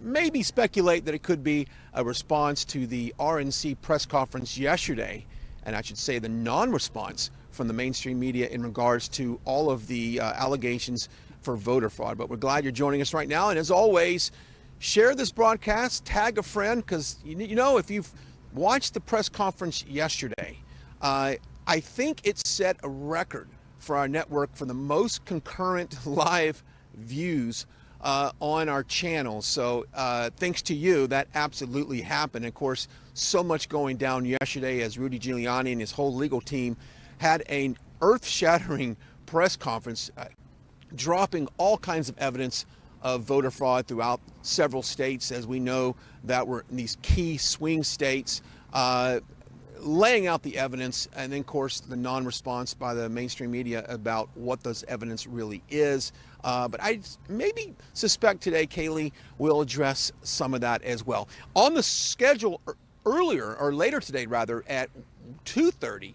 maybe speculate that it could be a response to the RNC press conference yesterday, and I should say the non-response from the mainstream media in regards to all of the allegations for voter fraud. But we're glad you're joining us right now, and as always, share this broadcast, tag a friend, because you know, if you've watched the press conference yesterday, I think it set a record for our network for the most concurrent live views on our channel. So thanks to you, that absolutely happened. Of course, so much going down yesterday as Rudy Giuliani and his whole legal team had an earth-shattering press conference, dropping all kinds of evidence of voter fraud throughout several states, as we know that were in these key swing states, laying out the evidence, and then of course the non-response by the mainstream media about what this evidence really is. But I maybe suspect today Kayleigh will address some of that as well. On the schedule earlier, or later today rather, at 2:30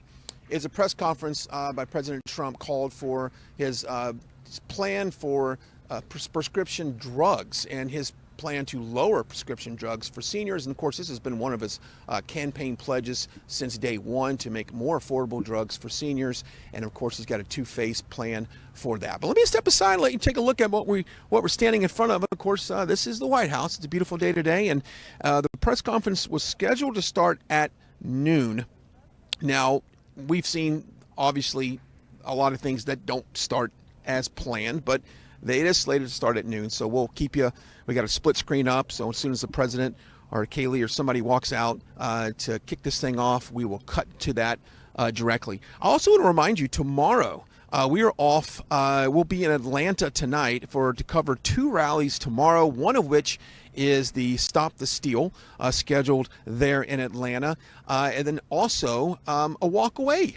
is a press conference by President Trump called for his plan for prescription drugs and his plan to lower prescription drugs for seniors. And of course, this has been one of his campaign pledges since day one, to make more affordable drugs for seniors. And of course, he's got a two-phase plan for that. But let me step aside and let you take a look at what we're standing in front of. Of course, this is the White House. It's a beautiful day today, and the press conference was scheduled to start at noon. Now, we've seen obviously a lot of things that don't start as planned, but they is slated to start at noon. So we'll keep you. We got a split screen up, so as soon as the president or Kayleigh or somebody walks out to kick this thing off, we will cut to that directly. I also want to remind you, tomorrow we are off. We'll be in Atlanta tonight to cover two rallies tomorrow, one of which is the Stop the Steal scheduled there in Atlanta, and then also a walk away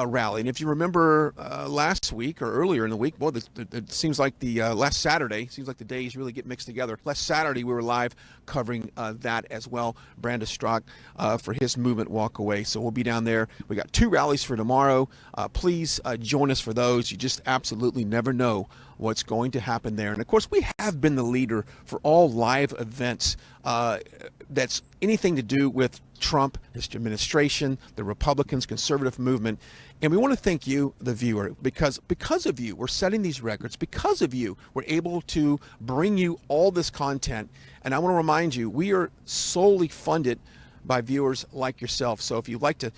rally. And if you remember last week or earlier in the week, well, it seems like the last Saturday, seems like the days really get mixed together. Last Saturday, we were live covering that as well. Brandon Strzok for his movement walk away. So we'll be down there. We got two rallies for tomorrow. Please join us for those. You just absolutely never know what's going to happen there. And of course, we have been the leader for all live events that's anything to do with Trump, his administration, the Republicans, conservative movement. And we want to thank you, the viewer, because of you, we're setting these records. Because of you, we're able to bring you all this content. And I want to remind you, we are solely funded by viewers like yourself. So if you'd like to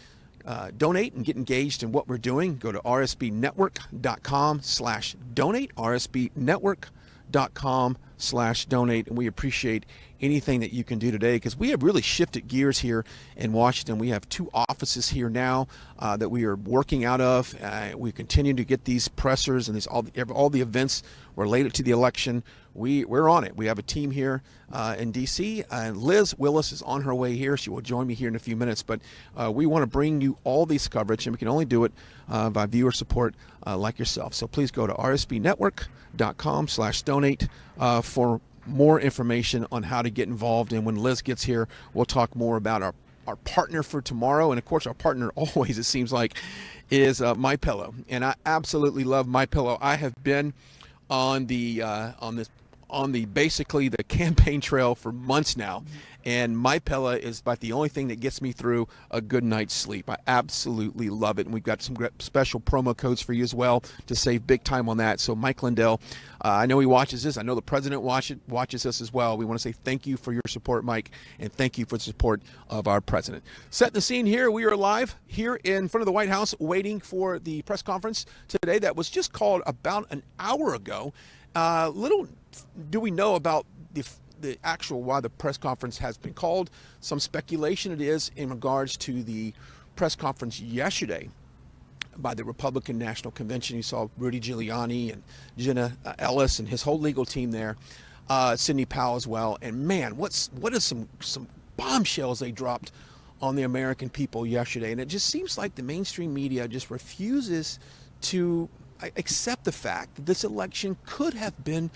donate and get engaged in what we're doing, go to rsbnetwork.com/donate, rsbnetwork.com/donate, and we appreciate anything that you can do today, because we have really shifted gears here in Washington. We have two offices here now that we are working out of. We continue to get these pressers and all the events related to the election. We're on it. We have a team here in D.C. and Liz Willis is on her way here. She will join me here in a few minutes. But we want to bring you all these coverage, and we can only do it by viewer support like yourself. So please go to rsbnetwork.com/donate for more information on how to get involved. And when Liz gets here, we'll talk more about our partner for tomorrow. And of course, our partner always, it seems like, is MyPillow. And I absolutely love MyPillow. I have been on the basically the campaign trail for months now, and MyPillow is about the only thing that gets me through a good night's sleep. I absolutely love it, and we've got some special promo codes for you as well to save big time on that. So Mike Lindell, I know he watches this. I know the president watches us as well. We want to say thank you for your support, Mike, and thank you for the support of our president. Setting the scene here, we are live here in front of the White House waiting for the press conference today that was just called about an hour ago. Little do we know about the actual why the press conference has been called. Some speculation it is in regards to the press conference yesterday by the Republican National Convention. You saw Rudy Giuliani and Jenna Ellis and his whole legal team there, Sidney Powell as well. And man, what is some bombshells they dropped on the American people yesterday. And it just seems like the mainstream media just refuses to accept the fact that this election could have been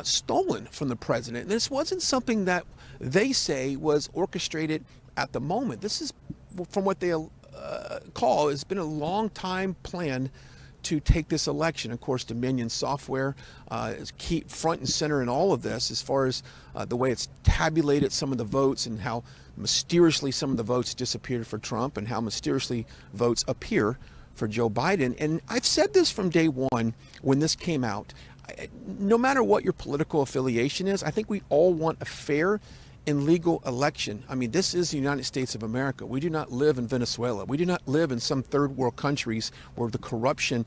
stolen from the president. And this wasn't something that they say was orchestrated at the moment. This is, from what they call, it's been a long time plan to take this election. Of course, Dominion software is key front and center in all of this, as far as the way it's tabulated some of the votes and how mysteriously some of the votes disappeared for Trump and how mysteriously votes appear for Joe Biden. And I've said this from day one when this came out. No matter what your political affiliation is, I think we all want a fair and legal election. I mean, this is the United States of America. We do not live in Venezuela. We do not live in some third world countries where the corruption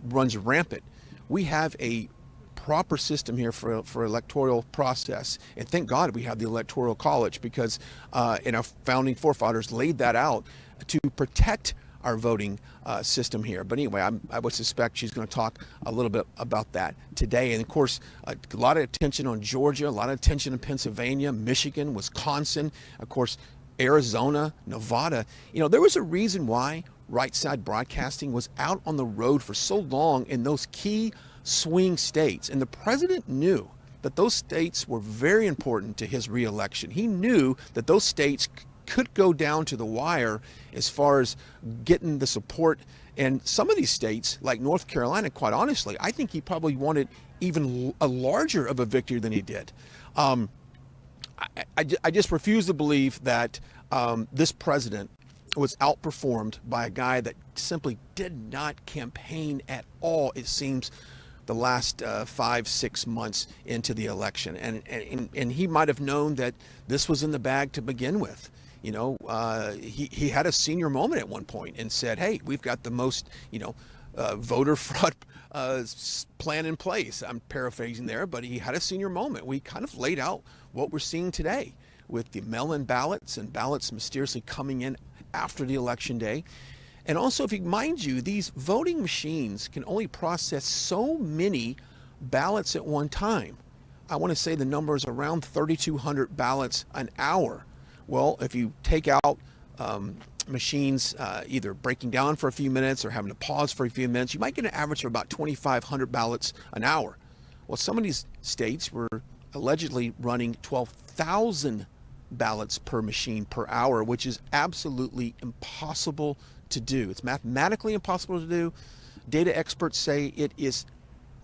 runs rampant. We have a proper system here for electoral process, and thank God we have the Electoral College, because and our founding forefathers laid that out to protect our voting system here. But anyway, I would suspect she's going to talk a little bit about that today. And of course, a lot of attention on Georgia, a lot of attention in Pennsylvania, Michigan, Wisconsin, of course, Arizona, Nevada. You know, there was a reason why Right Side Broadcasting was out on the road for so long in those key swing states. And the president knew that those states were very important to his reelection. He knew that those states could go down to the wire as far as getting the support. And some of these states, like North Carolina, quite honestly, I think he probably wanted even a larger of a victory than he did. I just refuse to believe that this president was outperformed by a guy that simply did not campaign at all, it seems, the last 5-6 months into the election. And he might have known that this was in the bag to begin with. You know, he had a senior moment at one point and said, hey, we've got the most, voter fraud plan in place. I'm paraphrasing there, but he had a senior moment. We kind of laid out what we're seeing today with the mail-in ballots and ballots mysteriously coming in after the election day. And also, if you mind you, these voting machines can only process so many ballots at one time. I want to say the number is around 3,200 ballots an hour. Well, if you take out machines either breaking down for a few minutes or having to pause for a few minutes, you might get an average of about 2,500 ballots an hour. Well, some of these states were allegedly running 12,000 ballots per machine per hour, which is absolutely impossible to do. It's mathematically impossible to do. Data experts say it is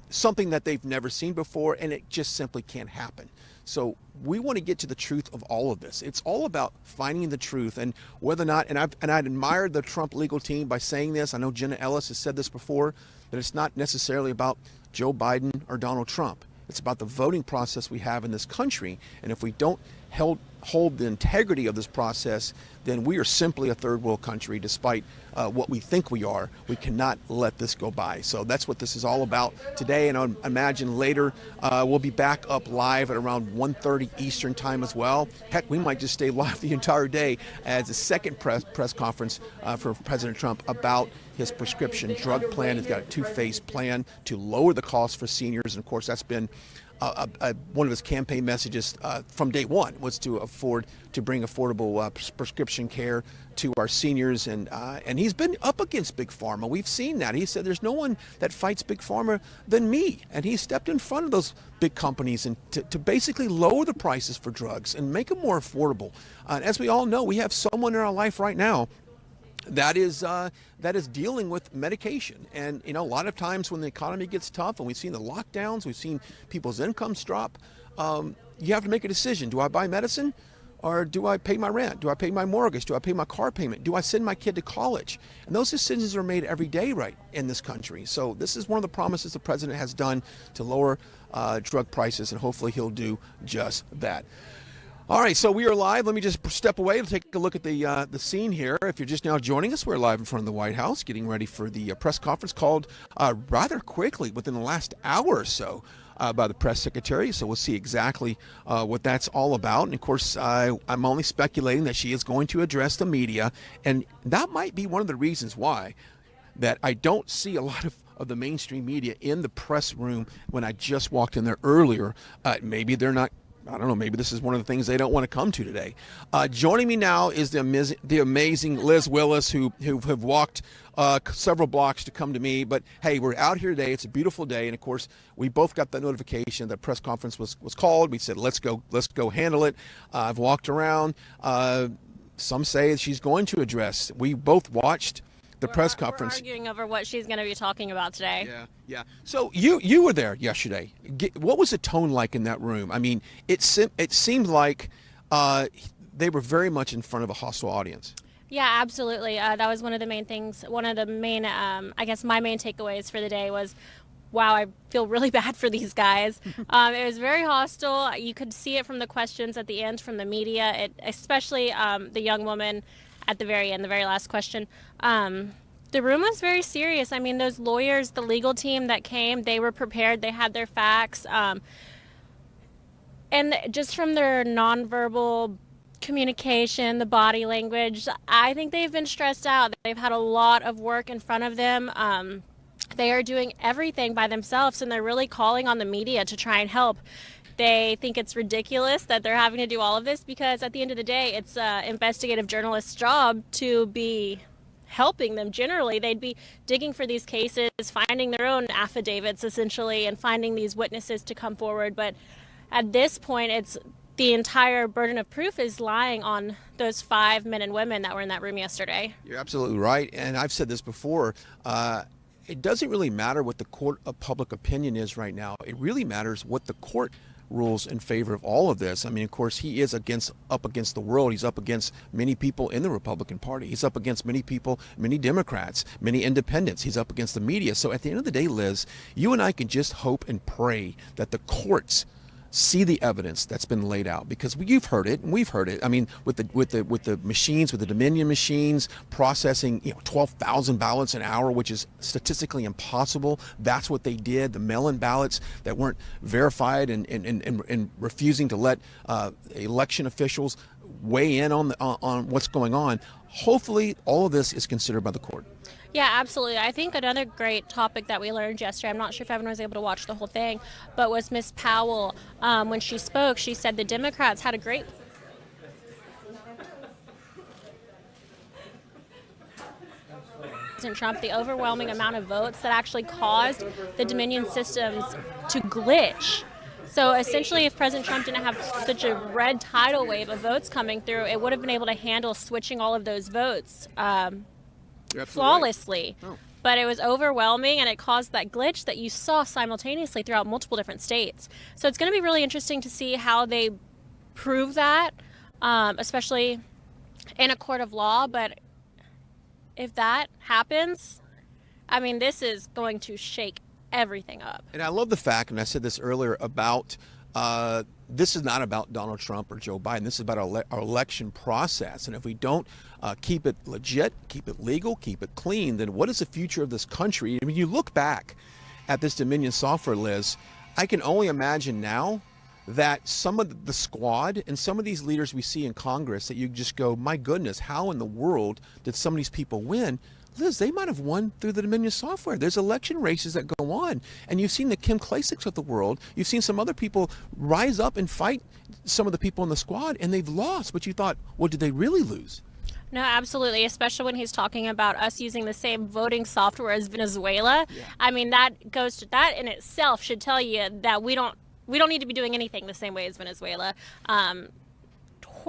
something that they've never seen before, and it just simply can't happen. So we want to get to the truth of all of this. It's all about finding the truth, and whether or not, and I'd admired the Trump legal team by saying this. I know Jenna Ellis has said this before, that it's not necessarily about Joe Biden or Donald Trump. It's about the voting process we have in this country. And if we don't hold the integrity of this process, then we are simply a third world country, despite what we think we are. We cannot let this go by. So that's what this is all about today. And I imagine later we'll be back up live at around 1:30 Eastern time as well. Heck, we might just stay live the entire day as a second press conference for President Trump about his prescription drug plan. He's got a two-phase plan to lower the cost for seniors. And of course, that's been one of his campaign messages from day one, was to bring affordable prescription care to our seniors, and he's been up against Big Pharma. We've seen that. He said there's no one that fights Big Pharma than me, and he stepped in front of those big companies and to basically lower the prices for drugs and make them more affordable. As we all know, we have someone in our life right now that is dealing with medication. And a lot of times when the economy gets tough and we've seen the lockdowns, we've seen people's incomes drop, you have to make a decision. Do I buy medicine, or do I pay my rent? Do I pay my mortgage? Do I pay my car payment? Do I send my kid to college? And those decisions are made every day right in this country. So this is one of the promises the president has done to lower drug prices, and hopefully he'll do just that. All right, so we are live. Let me just step away and take a look at the scene here. If you're just now joining us, we're live in front of the White House, getting ready for the press conference called rather quickly, within the last hour or so, by the press secretary. So we'll see exactly what that's all about. And of course, I'm only speculating that she is going to address the media, and that might be one of the reasons why that I don't see a lot of the mainstream media in the press room when I just walked in there earlier. Maybe they're not. I don't know, maybe this is one of the things they don't want to come to today. Joining me now is the amazing Liz Willis, who have walked several blocks to come to me. But hey, we're out here today. It's a beautiful day. And of course, we both got the notification that press conference was called. We said, let's go handle it. I've walked around. Some say she's going to address. We both watched the press conference. We're arguing over what she's going to be talking about today. Yeah. So you were there yesterday. What was the tone like in that room? I mean, it seemed like they were very much in front of a hostile audience. Yeah, absolutely. That was one of the main things. One of the main, I guess my main takeaways for the day was, wow, I feel really bad for these guys. It was very hostile. You could see it from the questions at the end from the media, especially the young woman at the very end, the very last question. The room was very serious. I mean, those lawyers, the legal team that came, they were prepared. They had their facts. And just from their nonverbal communication, the body language, I think they've been stressed out. They've had a lot of work in front of them. They are doing everything by themselves, and they're really calling on the media to try and help. They think it's ridiculous that they're having to do all of this because at the end of the day, it's an investigative journalist's job to be helping them. Generally, they'd be digging for these cases, finding their own affidavits essentially, and finding these witnesses to come forward. But at this point, it's the entire burden of proof is lying on those 5 men and women that were in that room yesterday. You're absolutely right. And I've said this before. It doesn't really matter what the court of public opinion is right now. It really matters what the court rules in favor of all of this. I mean, of course, he is up against the world. He's up against many people in the Republican Party. He's up against many people, many Democrats, many independents. He's up against the media. So at the end of the day, Liz, you and I can just hope and pray that the courts see the evidence that's been laid out, because you've heard it and we've heard it. I mean, with the machines, with the Dominion machines processing 12,000 ballots an hour, which is statistically impossible. That's what they did. The mail-in ballots that weren't verified and refusing to let election officials weigh in on what's going on. Hopefully, all of this is considered by the court. Yeah, absolutely. I think another great topic that we learned yesterday, I'm not sure if everyone was able to watch the whole thing, but was Miss Powell. When she spoke, she said the Democrats had a great President Trump, the overwhelming amount of votes that actually caused the Dominion systems to glitch. So essentially, if President Trump didn't have such a red tidal wave of votes coming through, it would have been able to handle switching all of those votes flawlessly. Right. Oh. But it was overwhelming, and it caused that glitch that you saw simultaneously throughout multiple different states. So it's going to be really interesting to see how they prove that, especially in a court of law. But if that happens, I mean, this is going to shake everything up. And I love the fact, and I said this earlier, about this is not about Donald Trump or Joe Biden. This is about our election process. And if we don't keep it legit, keep it legal, keep it clean, then what is the future of this country? I mean, you look back at this Dominion software, Liz, I can only imagine now that some of the squad and some of these leaders we see in Congress that you just go, my goodness, how in the world did some of these people win? Liz, they might have won through the Dominion software. There's election races that go on. And you've seen the Kim Klasichs of the world. You've seen some other people rise up and fight some of the people in the squad, and they've lost. But you thought, well, did they really lose? No, absolutely, especially when he's talking about us using the same voting software as Venezuela. Yeah. I mean, that in itself should tell you that we don't need to be doing anything the same way as Venezuela.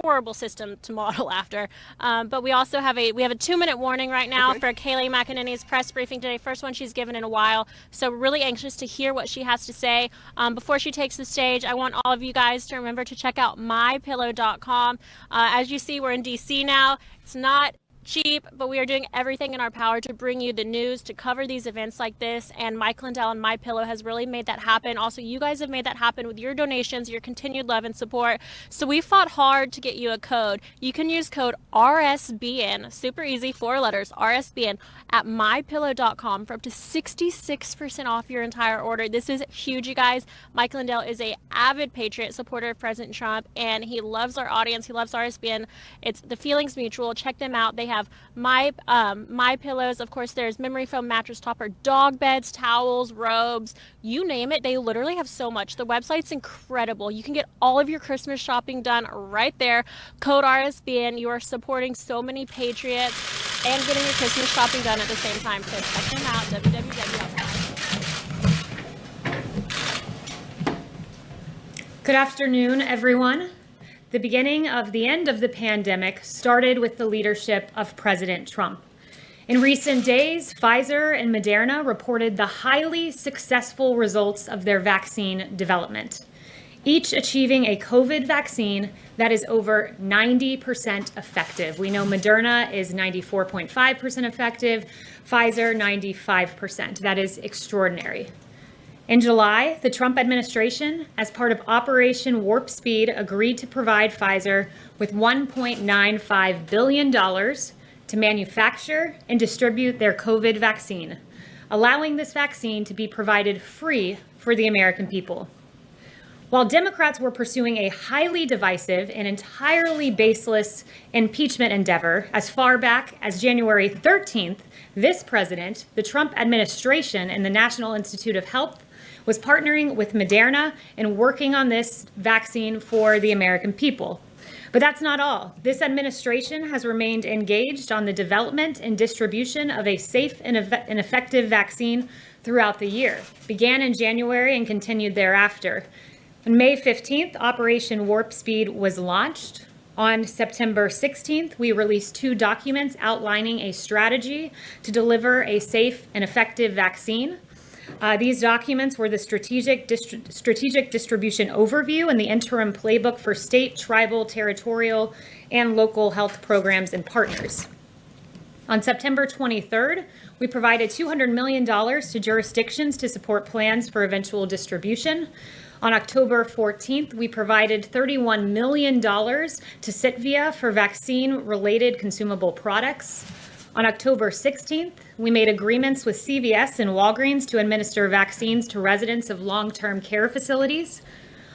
Horrible system to model after. But we also have a 2-minute warning right now for Kayleigh McEnany's press briefing today. First one she's given in a while. So we're really anxious to hear what she has to say. Before she takes the stage, I want all of you guys to remember to check out mypillow.com. As you see, we're in DC now. It's not cheap, but we are doing everything in our power to bring you the news, to cover these events like this, and Mike Lindell and MyPillow has really made that happen. Also, you guys have made that happen with your donations, your continued love and support. So we fought hard to get you a code. You can use code RSBN, super easy, 4 letters, RSBN, at mypillow.com for up to 66% off your entire order. This is huge, you guys. Mike Lindell is a avid patriot supporter of President Trump, and he loves our audience. He loves RSBN. It's the feelings mutual. Check them out. They have my pillows. Of course, there's memory foam mattress topper, dog beds, towels, robes, you name it. They literally have so much. The website's incredible. You can get all of your Christmas shopping done right there. Code RSBN. You are supporting so many patriots and getting your Christmas shopping done at the same time. So check them out. www.. Good afternoon, everyone. The beginning of the end of the pandemic started with the leadership of President Trump. In recent days, Pfizer and Moderna reported the highly successful results of their vaccine development, each achieving a COVID vaccine that is over 90% effective. We know Moderna is 94.5% effective, Pfizer 95%. That is extraordinary. In July, the Trump administration, as part of Operation Warp Speed, agreed to provide Pfizer with $1.95 billion to manufacture and distribute their COVID vaccine, allowing this vaccine to be provided free for the American people. While Democrats were pursuing a highly divisive and entirely baseless impeachment endeavor as far back as January 13th, this president, the Trump administration, and the National Institute of Health was partnering with Moderna and working on this vaccine for the American people. But that's not all. This administration has remained engaged on the development and distribution of a safe and effective vaccine throughout the year. Began in January and continued thereafter. On May 15th, Operation Warp Speed was launched. On September 16th, we released 2 documents outlining a strategy to deliver a safe and effective vaccine. These documents were the strategic distribution overview and the interim playbook for state, tribal, territorial, and local health programs and partners. On September 23rd, we provided $200 million to jurisdictions to support plans for eventual distribution. On October 14th, we provided $31 million to Sitvia for vaccine-related consumable products. On October 16th, we made agreements with CVS and Walgreens to administer vaccines to residents of long-term care facilities.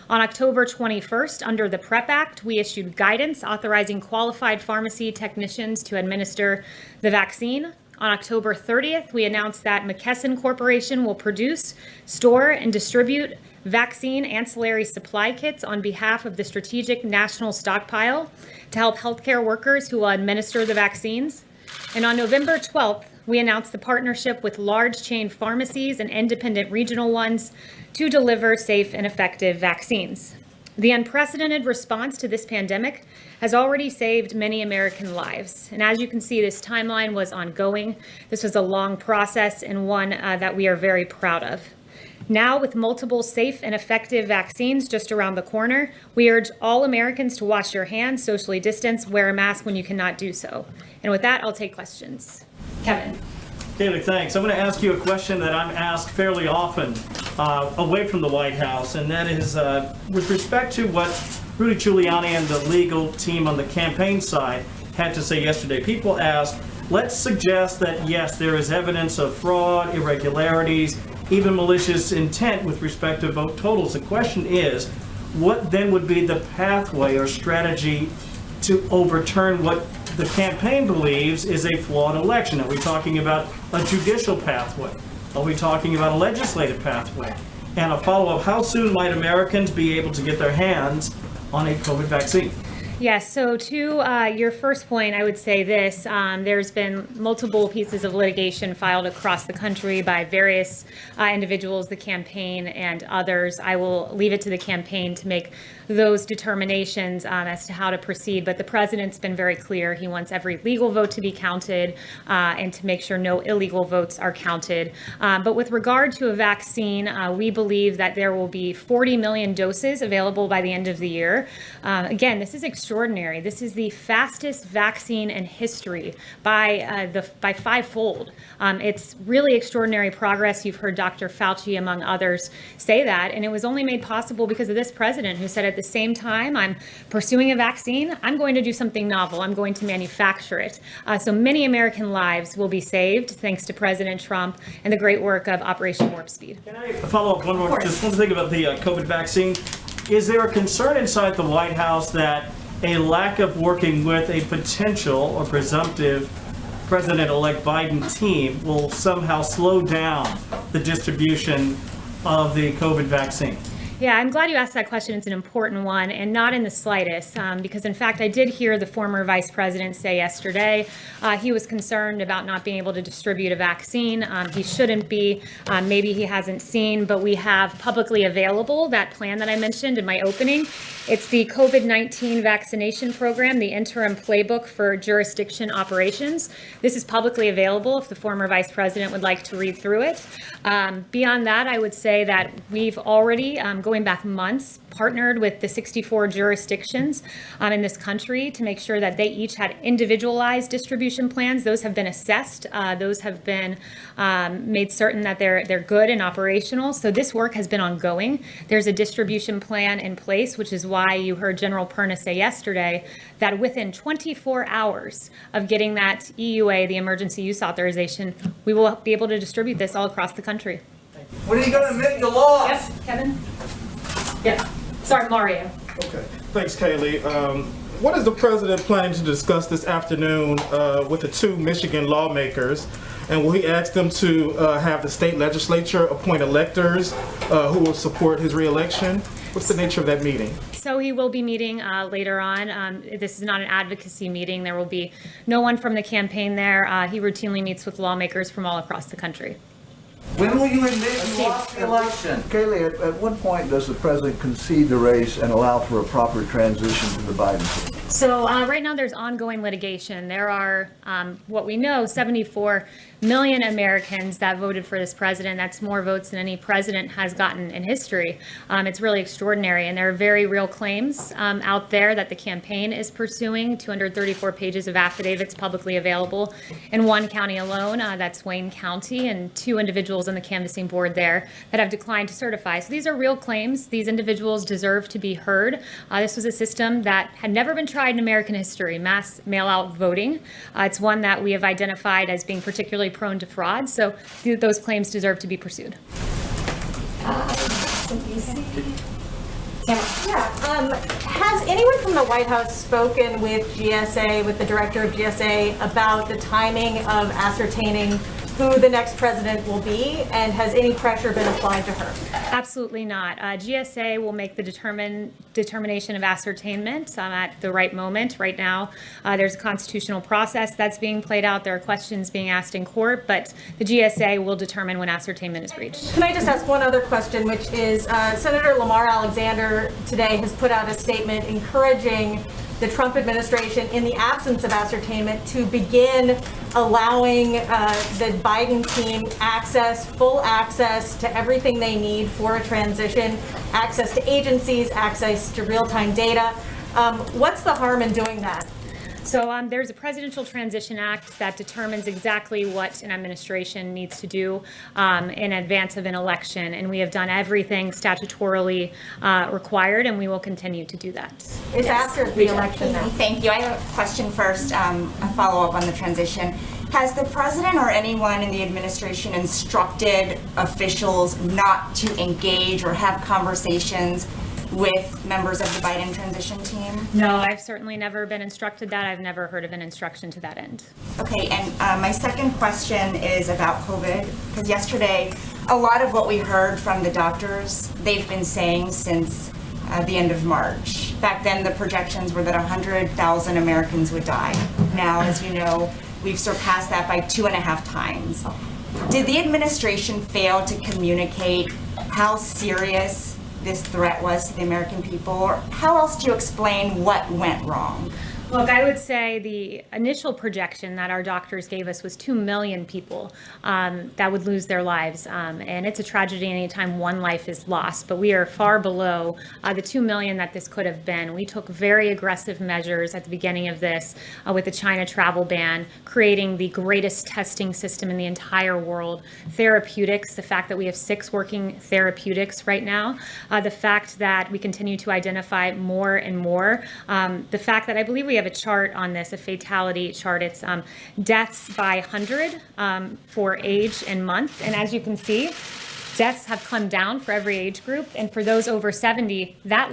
On October 21st, under the PrEP Act, we issued guidance authorizing qualified pharmacy technicians to administer the vaccine. On October 30th, we announced that McKesson Corporation will produce, store, and distribute vaccine ancillary supply kits on behalf of the Strategic National Stockpile to help healthcare workers who will administer the vaccines. And on November 12th, we announced the partnership with large chain pharmacies and independent regional ones to deliver safe and effective vaccines. The unprecedented response to this pandemic has already saved many American lives. And as you can see, this timeline was ongoing. This was a long process and one that we are very proud of. Now, with multiple safe and effective vaccines just around the corner, we urge all Americans to wash your hands, socially distance, wear a mask when you cannot do so. And with that, I'll take questions. Kevin. Kayleigh, thanks. I'm going to ask you a question that I'm asked fairly often away from the White House, and that is with respect to what Rudy Giuliani and the legal team on the campaign side had to say yesterday. People asked, let's suggest that, yes, there is evidence of fraud, irregularities, even malicious intent with respect to vote totals. The question is, what then would be the pathway or strategy to overturn what the campaign believes is a flawed election? Are we talking about a judicial pathway? Are we talking about a legislative pathway? And a follow-up, how soon might Americans be able to get their hands on a COVID vaccine? Yes, so to your first point, I would say this. There's been multiple pieces of litigation filed across the country by various individuals, the campaign and others. I will leave it to the campaign to make those determinations as to how to proceed. But the president's been very clear. He wants every legal vote to be counted and to make sure no illegal votes are counted. But with regard to a vaccine, we believe that there will be 40 million doses available by the end of the year. Again, this is extraordinary. This is the fastest vaccine in history by fivefold. It's really extraordinary progress. You've heard Dr. Fauci, among others, say that, and it was only made possible because of this president who said at the same time I'm pursuing a vaccine, I'm going to do something novel. I'm going to manufacture it. So many American lives will be saved thanks to President Trump and the great work of Operation Warp Speed. Can I follow up one more? Just one thing about the COVID vaccine. Is there a concern inside the White House that a lack of working with a potential or presumptive President-elect Biden team will somehow slow down the distribution of the COVID vaccine? Yeah, I'm glad you asked that question. It's an important one, and not in the slightest, because in fact, I did hear the former vice president say yesterday he was concerned about not being able to distribute a vaccine. He shouldn't be. Maybe he hasn't seen, but we have publicly available that plan that I mentioned in my opening. It's the COVID-19 vaccination program, the interim playbook for jurisdiction operations. This is publicly available if the former vice president would like to read through it. Beyond that, I would say that we've already, going back months, partnered with the 64 jurisdictions in this country to make sure that they each had individualized distribution plans. Those have been assessed. Those have been made certain that they're good and operational. So this work has been ongoing. There's a distribution plan in place, which is why you heard General Perna say yesterday that within 24 hours of getting that EUA, the emergency use authorization, we will be able to distribute this all across the country. When are you going to admit you lost? Yes, Kevin? Yeah. Sorry, Mario. Okay. Thanks, Kayleigh. What is the president planning to discuss this afternoon with the two Michigan lawmakers? And will he ask them to have the state legislature appoint electors who will support his reelection? What's the nature of that meeting? So he will be meeting later on. This is not an advocacy meeting. There will be no one from the campaign there. He routinely meets with lawmakers from all across the country. When will you admit you lost the election? Kayleigh, at what point does the president concede the race and allow for a proper transition to the Biden team? So right now there's ongoing litigation. There are, what we know, 74 million Americans that voted for this president. That's more votes than any president has gotten in history. It's really extraordinary. And there are very real claims out there that the campaign is pursuing. 234 pages of affidavits publicly available in one county alone. That's Wayne County, and 2 individuals on the canvassing board there that have declined to certify. So these are real claims. These individuals deserve to be heard. This was a system that had never been tried in American history, mass mail-out voting. It's one that we have identified as being particularly prone to fraud, so those claims deserve to be pursued. Has anyone from the White House spoken with GSA, with the director of GSA, about the timing of ascertaining who the next president will be, and has any pressure been applied to her? Absolutely not. GSA will make the determination of ascertainment at the right moment. Right now, there's a constitutional process that's being played out. There are questions being asked in court, but the GSA will determine when ascertainment is reached. Can I just ask one other question, which is Senator Lamar Alexander today has put out a statement encouraging the Trump administration, in the absence of ascertainment, to begin allowing the Biden team full access to everything they need for a transition, access to agencies, access to real-time data. What's the harm in doing that? So there's a Presidential Transition Act that determines exactly what an administration needs to do in advance of an election, and we have done everything statutorily required, and we will continue to do that. It's after the election now. Thank you. I have a question first, a follow-up on the transition. Has the president or anyone in the administration instructed officials not to engage or have conversations with members of the Biden transition team? No, I've certainly never been instructed that. I've never heard of an instruction to that end. Okay, and my second question is about COVID, because yesterday, a lot of what we heard from the doctors, they've been saying since the end of March. Back then, the projections were that 100,000 Americans would die. Now, as you know, we've surpassed that by 2.5 times. Did the administration fail to communicate how serious this threat was to the American people? Or how else do you explain what went wrong? Look, I would say the initial projection that our doctors gave us was 2 million people that would lose their lives. And it's a tragedy anytime one life is lost, but we are far below the 2 million that this could have been. We took very aggressive measures at the beginning of this with the China travel ban, creating the greatest testing system in the entire world. Therapeutics, the fact that we have 6 working therapeutics right now, the fact that we continue to identify more and more, the fact that I believe we have a chart on this, a fatality chart. It's deaths by 100 for age and month. And as you can see, deaths have come down for every age group. And for those over 70, that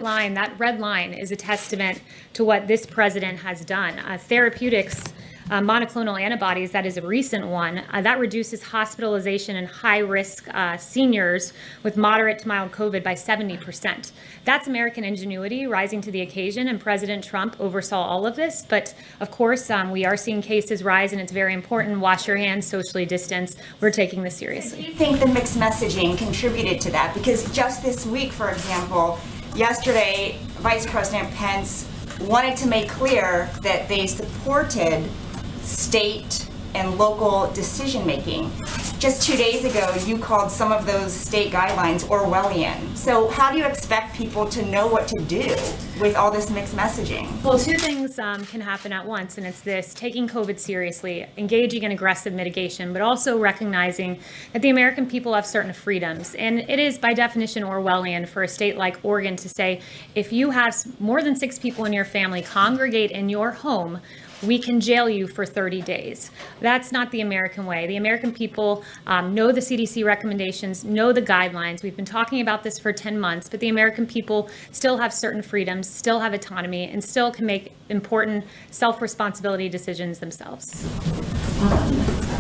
red line, is a testament to what this president has done. Therapeutics monoclonal antibodies, that is a recent one, that reduces hospitalization in high-risk seniors with moderate to mild COVID by 70%. That's American ingenuity rising to the occasion, and President Trump oversaw all of this. But of course, we are seeing cases rise, and it's very important. Wash your hands, socially distance. We're taking this seriously. Do you think the mixed messaging contributed to that? Because just this week, for example, yesterday, Vice President Pence wanted to make clear that they supported state and local decision-making. Just 2 days ago, you called some of those state guidelines Orwellian. So how do you expect people to know what to do with all this mixed messaging? Well, two things can happen at once, and it's this: taking COVID seriously, engaging in aggressive mitigation, but also recognizing that the American people have certain freedoms. And it is, by definition, Orwellian for a state like Oregon to say, if you have more than 6 people in your family congregate in your home, we can jail you for 30 days. That's not the American way. The American people know the CDC recommendations, know the guidelines. We've been talking about this for 10 months, but the American people still have certain freedoms, still have autonomy, and still can make important self-responsibility decisions themselves.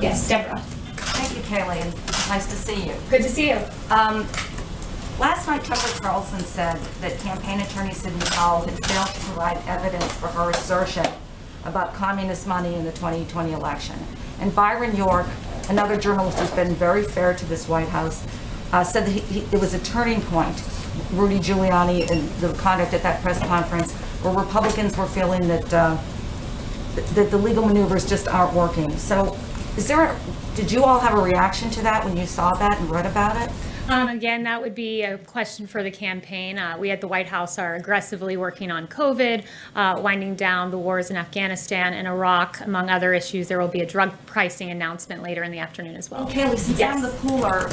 Yes, Deborah. Thank you, Kayleigh, and nice to see you. Good to see you. Last night, Tucker Carlson said that campaign attorney Sidney Powell had failed to provide evidence for her assertion about communist money in the 2020 election. And Byron York, another journalist who's been very fair to this White House, said that it was a turning point, Rudy Giuliani and the conduct at that press conference, where Republicans were feeling that that the legal maneuvers just aren't working. So did you all have a reaction to that when you saw that and read about it? Again, that would be a question for the campaign. We at the White House are aggressively working on COVID, winding down the wars in Afghanistan and Iraq, among other issues. There will be a drug pricing announcement later in the afternoon as well. Okay, since I'm the pooler,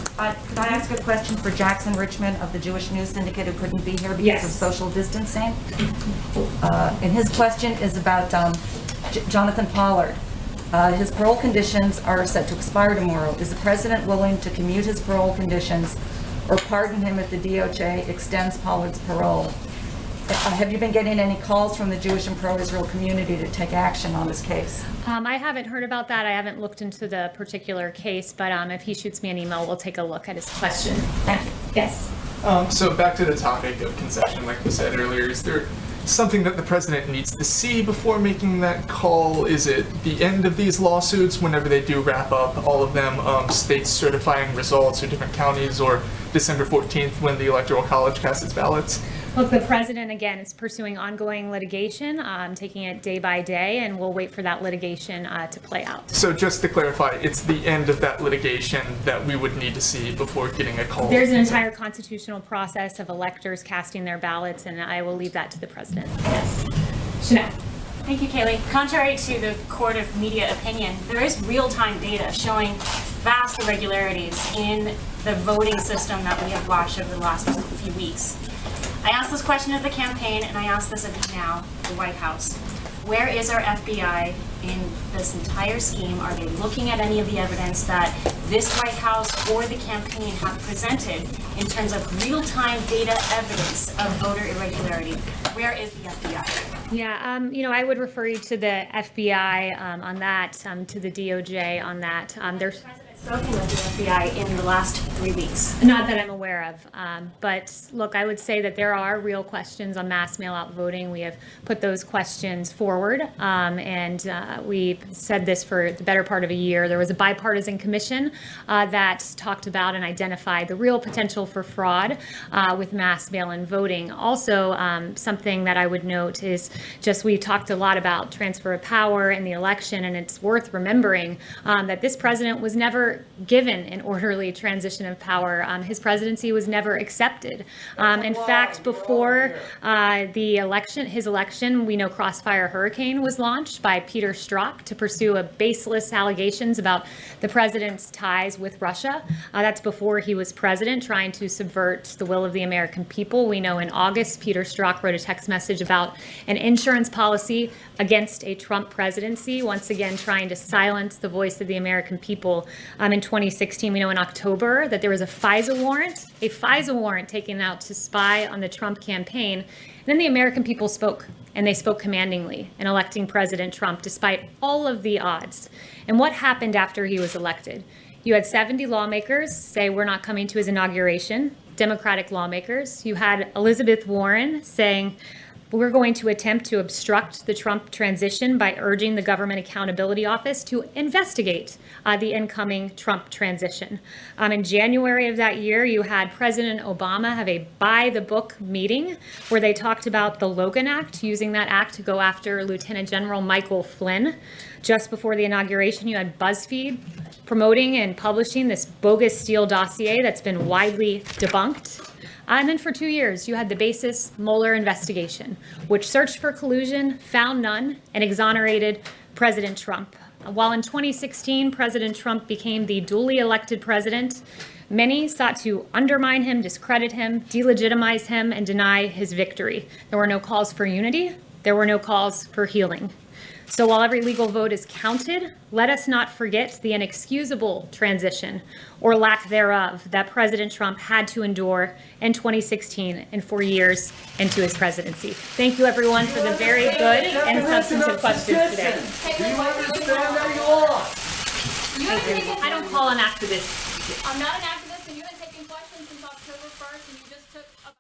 could I ask a question for Jackson Richmond of the Jewish News Syndicate, who couldn't be here because of social distancing? And his question is about Jonathan Pollard. His parole conditions are set to expire tomorrow. Is the president willing to commute his parole conditions or pardon him if the DOJ extends Pollard's parole? Have you been getting any calls from the Jewish and pro-Israel community to take action on this case? I haven't heard about that. I haven't looked into the particular case, but if he shoots me an email, we'll take a look at his question. Thank you. Yes. So back to the topic of concession, like we said earlier, is there something that the president needs to see before making that call? Is it the end of these lawsuits, whenever they do wrap up, all of them, states certifying results or different counties, or December 14th when the Electoral College casts its ballots? Look, the president, again, is pursuing ongoing litigation, taking it day by day, and we'll wait for that litigation to play out. So just to clarify, it's the end of that litigation that we would need to see before getting a call? There's an entire constitutional process of electors casting their ballots, and I will leave that to the president. Yes. Chanel. Thank you, Kayleigh. Contrary to the court of media opinion, there is real-time data showing vast irregularities in the voting system that we have watched over the last few weeks. I asked this question of the campaign, and I ask this of you now, the White House. Where is our FBI in this entire scheme? Are they looking at any of the evidence that this White House or the campaign have presented in terms of real-time data evidence of voter irregularity? Where is the FBI? Yeah, I would refer you to the FBI on that, to the DOJ on that. There's spoken with the FBI in the last 3 weeks? Not that I'm aware of. But look, I would say that there are real questions on mass mail-out voting. We have put those questions forward, and we said this for the better part of a year. There was a bipartisan commission that talked about and identified the real potential for fraud with mass mail-in voting. Also, something that I would note is just we talked a lot about transfer of power in the election, and it's worth remembering that this president was never given an orderly transition of power. His presidency was never accepted. In fact, before his election, we know Crossfire Hurricane was launched by Peter Strzok to pursue a baseless allegations about the president's ties with Russia. That's before he was president, trying to subvert the will of the American people. We know in August, Peter Strzok wrote a text message about an insurance policy against a Trump presidency, once again trying to silence the voice of the American people. In 2016, we know in October that there was a FISA warrant taken out to spy on the Trump campaign. And then the American people spoke. and they spoke commandingly in electing President Trump despite all of the odds. And what happened after he was elected? You had 70 lawmakers say we're not coming to his inauguration, Democratic lawmakers. You had Elizabeth Warren saying we're going to attempt to obstruct the Trump transition by urging the Government Accountability Office to investigate the incoming Trump transition. In January of that year, you had President Obama have a by-the-book meeting where they talked about the Logan Act, using that act to go after Lieutenant General Michael Flynn. Just before the inauguration, you had BuzzFeed promoting and publishing this bogus Steele dossier that's been widely debunked. And then for 2 years, you had the basis Mueller investigation, which searched for collusion, found none, and exonerated President Trump. While in 2016, President Trump became the duly elected president, many sought to undermine him, discredit him, delegitimize him, and deny his victory. There were no calls for unity. There were no calls for healing. So while every legal vote is counted, let us not forget the inexcusable transition or lack thereof that President Trump had to endure in 2016 and 4 years into his presidency. Thank you, everyone, for the very good and substantive questions today. Do you understand that you lost? I don't call on activists. I'm not an activist, and you've been taking questions since October 1st, and you just took a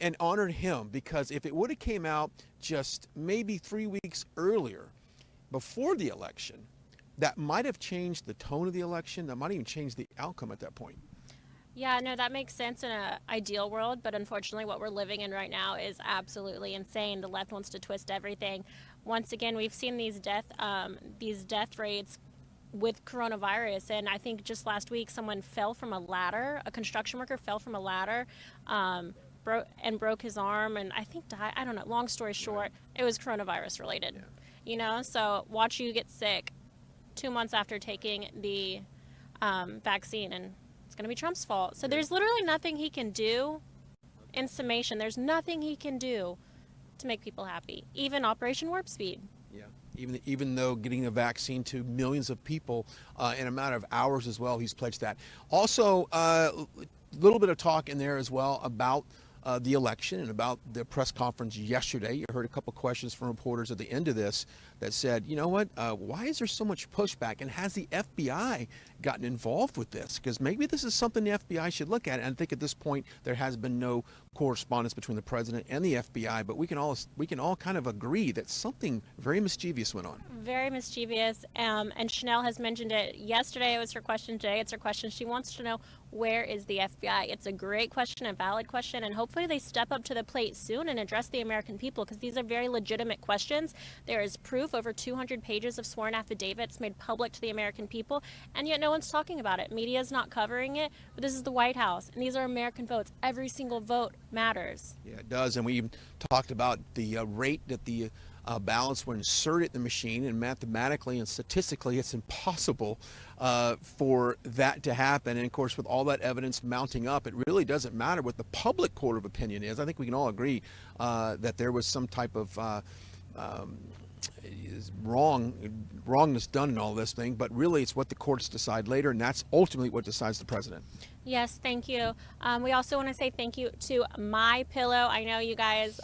and honored him, because if it would have came out just maybe 3 weeks earlier, before the election, that might have changed the tone of the election. That might even change the outcome at that point. Yeah, no, that makes sense in an ideal world, but unfortunately what we're living in right now is absolutely insane. The left wants to twist everything. Once again, we've seen these death rates with coronavirus, and I think just last week someone fell from a ladder, a construction worker fell from a ladder, broke his arm, and I think died. I don't know, long story short, it was coronavirus related. Yeah. You know, so watch you get sick 2 months after taking the vaccine, and it's going to be Trump's fault. So there's literally nothing he can do. In summation, there's nothing he can do to make people happy, even Operation Warp Speed. Yeah, even though getting a vaccine to millions of people in a matter of hours as well, he's pledged that. Also, a little bit of talk in there as well about the election and about the press conference yesterday. You heard a couple questions from reporters at the end of this that said, you know what, why is there so much pushback, and has the FBI gotten involved with this? Because maybe this is something the FBI should look at. And I think at this point there has been no correspondence between the president and the FBI, but we can all kind of agree that something very mischievous went on. Very mischievous, and Chanel has mentioned it yesterday. It was her question today. It's her question. She wants to know, where is the FBI? It's a great question, a valid question, and hopefully they step up to the plate soon and address the American people, because these are very legitimate questions. There is proof, over 200 pages of sworn affidavits made public to the American people, and yet no one's talking about it. Media is not covering it, but this is the White House, and these are American votes. Every single vote matters. Yeah, it does, and we even talked about the rate that the ballots were inserted in the machine, and mathematically and statistically it's impossible for that to happen. And of course, with all that evidence mounting up, it really doesn't matter what the public court of opinion is. I think we can all agree that there was some type of wrongness done in all this thing, but really it's what the courts decide later, and that's ultimately what decides the president. Yes, thank you. We also want to say thank you to MyPillow. I know you guys,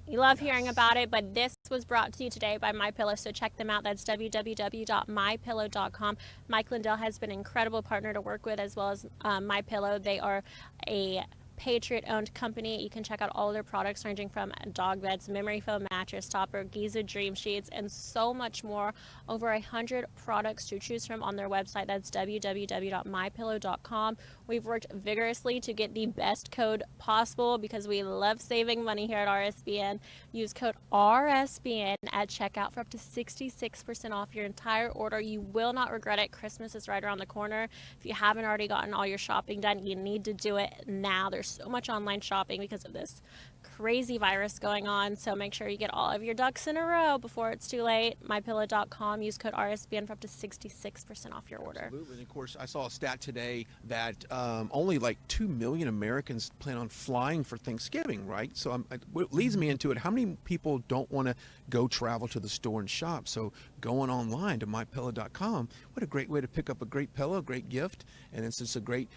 you love hearing about it, but this was brought to you today by MyPillow, so check them out. That's www.mypillow.com. Mike Lindell has been an incredible partner to work with, as well as MyPillow. They are a Patriot-owned company. You can check out all of their products ranging from dog beds, memory foam mattress topper, Giza Dream Sheets, and so much more. Over 100 products to choose from on their website. That's www.mypillow.com. We've worked vigorously to get the best code possible because we love saving money here at RSBN. Use code RSBN at checkout for up to 66% off your entire order. You will not regret it. Christmas is right around the corner. If you haven't already gotten all your shopping done, you need to do it now. There's so much online shopping because of this crazy virus going on, so make sure you get all of your ducks in a row before it's too late. MyPillow.com. Use code RSBN for up to 66% off your order. Absolutely. And of course, I saw a stat today that only like 2 million Americans plan on flying for Thanksgiving, right? So what leads me into it, how many people don't want to go travel to the store and shop? So going online to MyPillow.com, what a great way to pick up a great pillow, a great gift, and it's just a great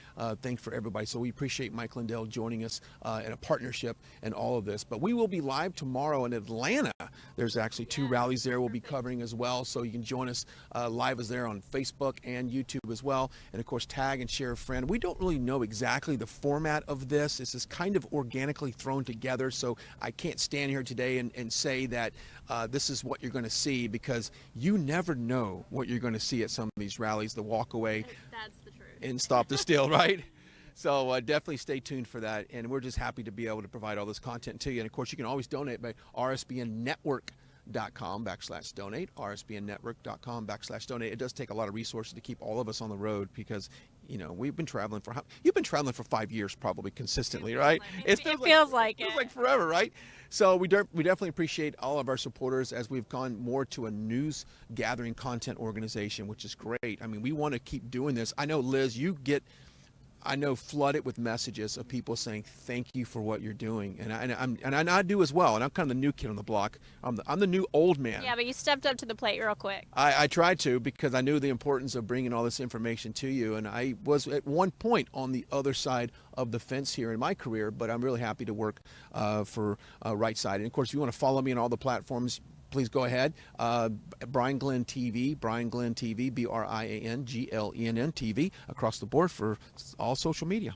thing for everybody. So we appreciate Mike Lindell joining us in a partnership and all of this. But we will be live tomorrow in Atlanta. There's actually 2 rallies there we'll be covering as well, so you can join us live as there on Facebook and YouTube as well. And of course, tag and share a friend. We don't really know exactly the format of this. This is kind of organically thrown together, so I can't stand here today and say that this is what you're going to see, because you never know what you're going to see at some of these rallies, the walk away. That's the truth. And Stop the Steal, right? So definitely stay tuned for that. And we're just happy to be able to provide all this content to you. And of course, you can always donate by rsbnnetwork.com/donate, rsbnnetwork.com/donate. It does take a lot of resources to keep all of us on the road because, you know, you've been traveling for 5 years probably consistently, right? It feels like forever, right? So we definitely appreciate all of our supporters as we've gone more to a news gathering content organization, which is great. I mean, we want to keep doing this. I know, Liz, you get flooded with messages of people saying thank you for what you're doing, and I do as well. And I'm kind of the new kid on the block. I'm the new old man. Yeah, but you stepped up to the plate real quick. I tried to, because I knew the importance of bringing all this information to you, and I was at one point on the other side of the fence here in my career, but I'm really happy to work for Right Side. And of course, if you want to follow me on all the platforms, please go ahead. Brian Glenn TV, Brian Glenn TV, BrianGlenn TV, across the board for all social media.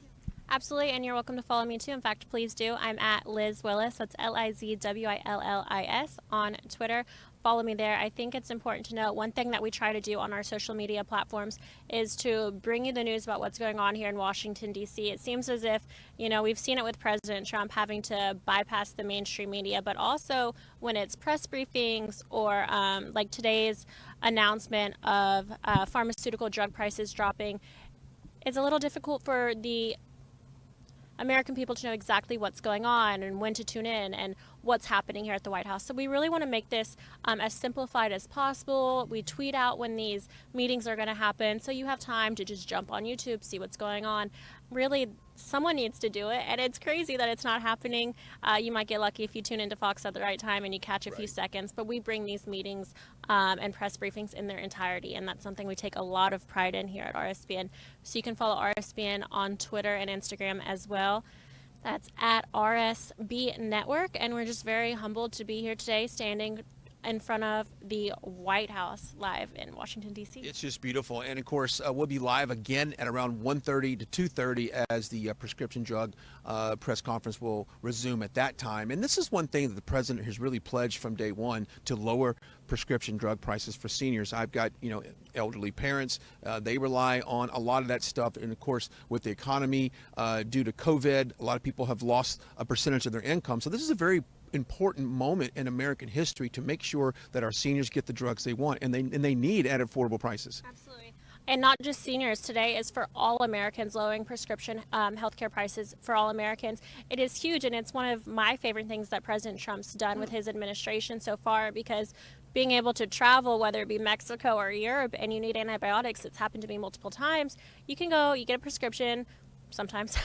Absolutely, and you're welcome to follow me too. In fact, please do. I'm at Liz Willis. That's LizWillis on Twitter. Follow me there. I think it's important to note one thing that we try to do on our social media platforms is to bring you the news about what's going on here in Washington, D.C. It seems as if, you know, we've seen it with President Trump having to bypass the mainstream media, but also when it's press briefings or like today's announcement of pharmaceutical drug prices dropping, it's a little difficult for the American people to know exactly what's going on and when to tune in and what's happening here at the White House. So we really want to make this as simplified as possible. We tweet out when these meetings are going to happen, so you have time to just jump on YouTube, see what's going on. Really, someone needs to do it, and it's crazy that it's not happening. You might get lucky if you tune into Fox at the right time and you catch a few seconds, but we bring these meetings and press briefings in their entirety, and that's something we take a lot of pride in here at RSBN. So you can follow RSBN on Twitter and Instagram as well. That's at RSB Network, and we're just very humbled to be here today, standing in front of the White House live in Washington, D.C. It's just beautiful. And of course, we'll be live again at around 1:30 to 2:30 as the prescription drug press conference will resume at that time. And this is one thing that the president has really pledged from day one, to lower prescription drug prices for seniors. I've got, you know, elderly parents. They rely on a lot of that stuff. And of course, with the economy due to COVID, a lot of people have lost a percentage of their income. So this is a very important moment in American history to make sure that our seniors get the drugs they want and they need at affordable prices. Absolutely. And not just seniors. Today is for all Americans, lowering prescription healthcare prices for all Americans. It is huge, and it's one of my favorite things that President Trump's done with his administration so far, because being able to travel, whether it be Mexico or Europe, and you need antibiotics, it's happened to me multiple times, you can go, you get a prescription, sometimes,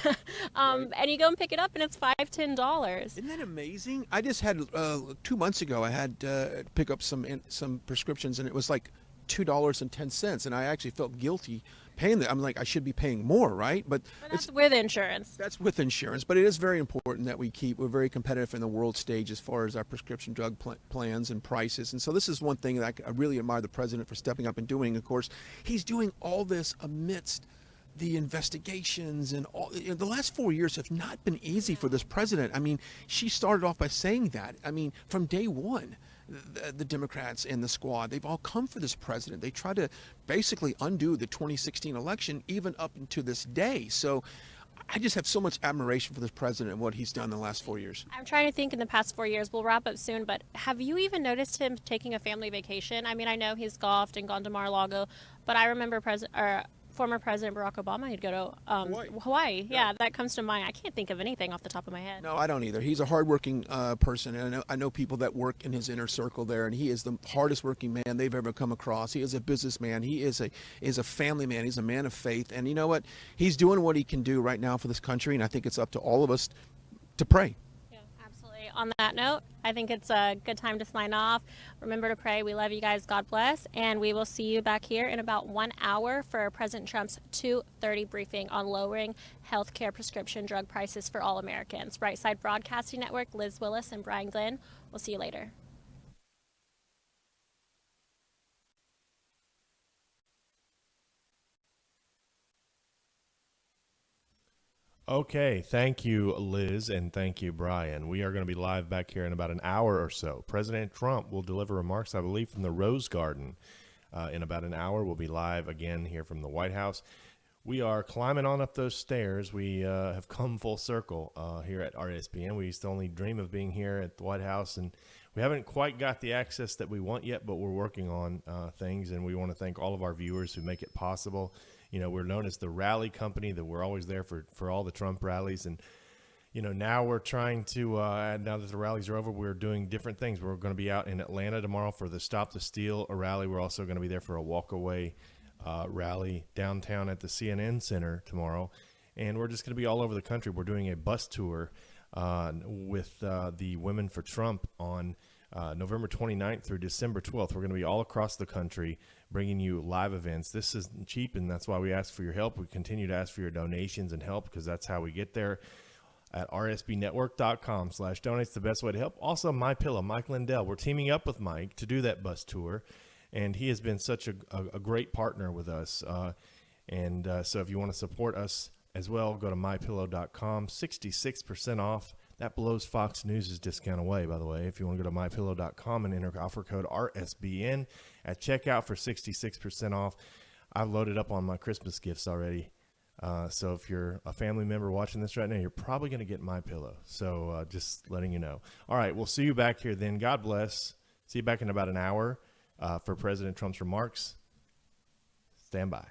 and you go and pick it up, and it's $5-10. Isn't that amazing? I just had 2 months ago, I had to pick up some prescriptions, and it was like $2.10, and I actually felt guilty paying that. I'm like, I should be paying more, right? But that's with insurance. That's with insurance, but it is very important that we're very competitive in the world stage as far as our prescription drug plans and prices. And so this is one thing that I really admire the president for stepping up and doing. Of course, he's doing all this amidst the investigations and all, the last 4 years have not been easy for this president. I mean, she started off by saying that. I mean, from day one, the Democrats and the squad, they've all come for this president. They try to basically undo the 2016 election, even up into this day. So I just have so much admiration for this president and what he's done in the last 4 years. I'm trying to think in the past 4 years. We'll wrap up soon, but have you even noticed him taking a family vacation? I mean, I know he's golfed and gone to Mar-a-Lago, but I remember former President Barack Obama, he'd go to Hawaii. Yeah, that comes to mind. I can't think of anything off the top of my head. No, I don't either. He's a hardworking person, and I know people that work in his inner circle there, and he is the hardest working man they've ever come across. He is a businessman. He is a family man. He's a man of faith, and you know what? He's doing what he can do right now for this country, and I think it's up to all of us to pray. On that note, I think it's a good time to sign off. Remember to pray. We love you guys. God bless. And we will see you back here in about 1 hour for President Trump's 2:30 briefing on lowering healthcare prescription drug prices for all Americans. Right Side Broadcasting Network, Liz Willis and Brian Glenn. We'll see you later. Okay, thank you, Liz, and thank you, Brian. We are going to be live back here in about an hour or so. President Trump will deliver remarks, I believe, from the Rose Garden. In about an hour, we'll be live again here from the White House. We are climbing on up those stairs. We have come full circle here at RSBN. We used to only dream of being here at the White House, and we haven't quite got the access that we want yet, but we're working on things, and we want to thank all of our viewers who make it possible. You know, we're known as the rally company, that we're always there for all the Trump rallies. And, you know, now we're trying to, now that the rallies are over, we're doing different things. We're going to be out in Atlanta tomorrow for the Stop the Steal rally. We're also going to be there for a walk-away rally downtown at the CNN Center tomorrow. And we're just going to be all over the country. We're doing a bus tour with the Women for Trump on November 29th through December 12th. We're going to be all across the country bringing you live events. This isn't cheap, and that's why we ask for your help. We continue to ask for your donations and help, because that's how we get there. At rsbnetwork.com/donates, the best way to help. Also, MyPillow, Mike Lindell. We're teaming up with Mike to do that bus tour, and he has been such a great partner with us. So if you want to support us as well, go to mypillow.com. 66% off. That blows Fox News' discount away, by the way. If you want to go to mypillow.com and enter offer code RSBN at checkout for 66% off. I've loaded up on my Christmas gifts already. So if you're a family member watching this right now, you're probably going to get MyPillow. So just letting you know. All right, we'll see you back here then. God bless. See you back in about an hour for President Trump's remarks. Stand by.